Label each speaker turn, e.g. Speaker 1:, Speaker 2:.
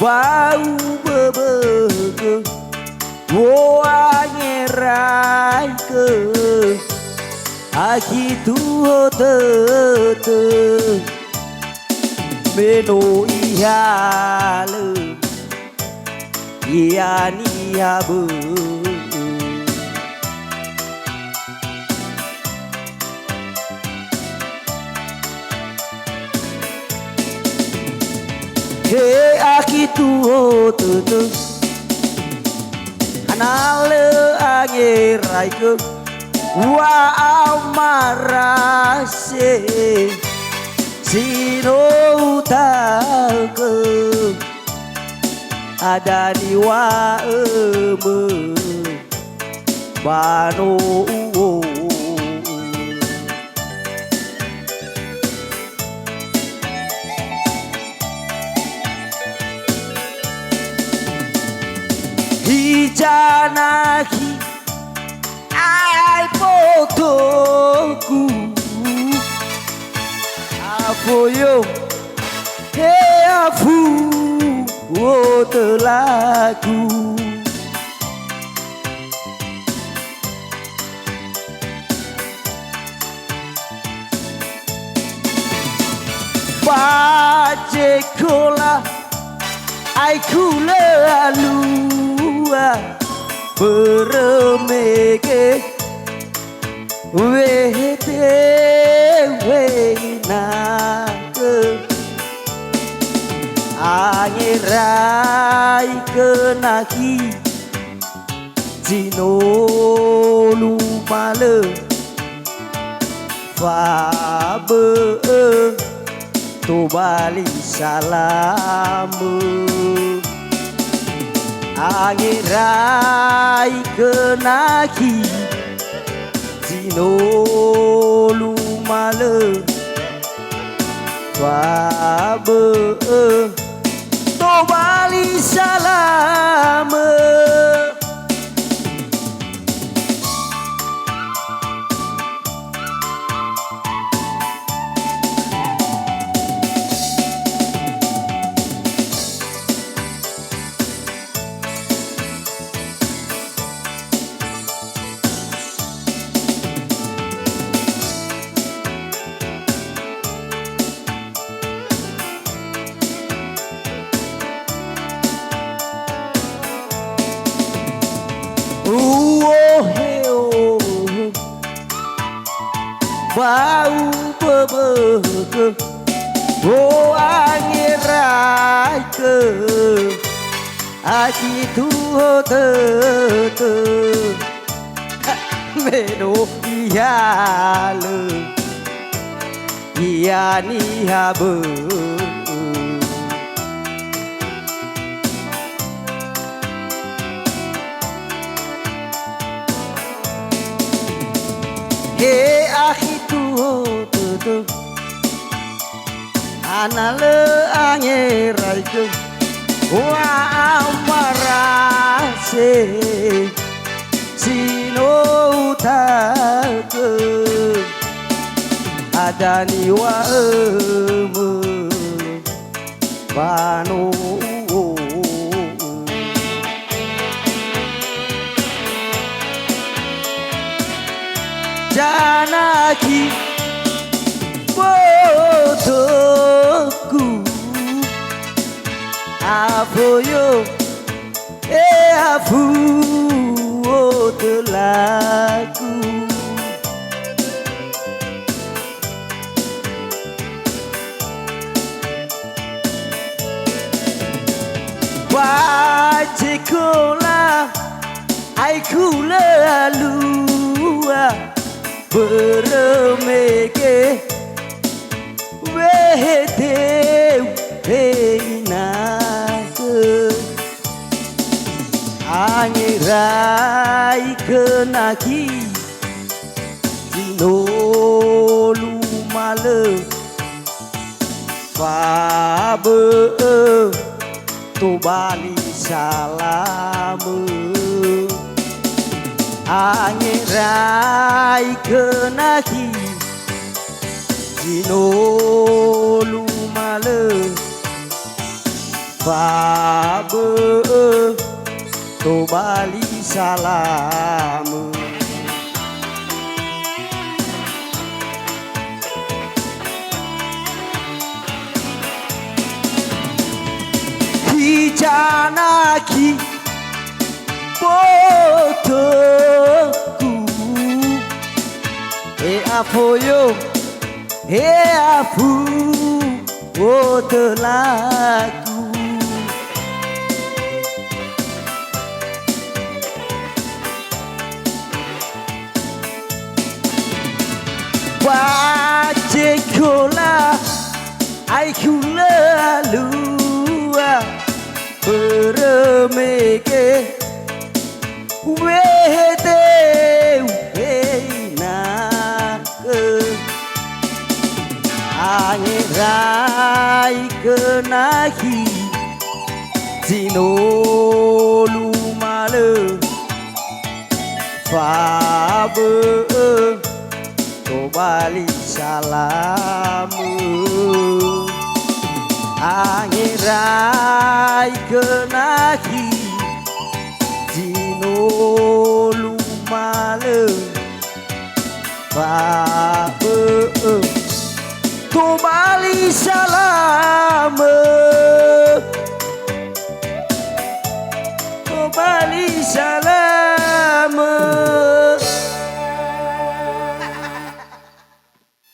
Speaker 1: bau bebeke wangerai ke aki tuho tete meno ihale iani habu he aki tuho tete anale angerai ke wa amarase sino utake ada di wa bano hijanaki ai fotoku apoyo he afu telaku bajekola ai kulalu beremeke wete wenake angerai kenaki jino lumale fabe to bali salam angerai kenaki jino lumale fabe to bali salam bau bebeke angerai ke aki tuho tete meno ihale iani habu he aki tuho tete anale angerai ke wa amarase sino utake adani wa bano janaki fotoku apoyo afu telaku wajekola ai kulalu beremeke wete wenake angerai kenaki jino lumale fabe to bali salam angerai kenaki jino lumale Fabe to bali salamu. Hijanaki botoku apoyo apu lagu. Wajikola aikula lua beremeke wede wena ke angerai kenahi zino lumale fabe to bali salamu. Angirai kenahi dino lumale babe to bali salamu. To bali salamu.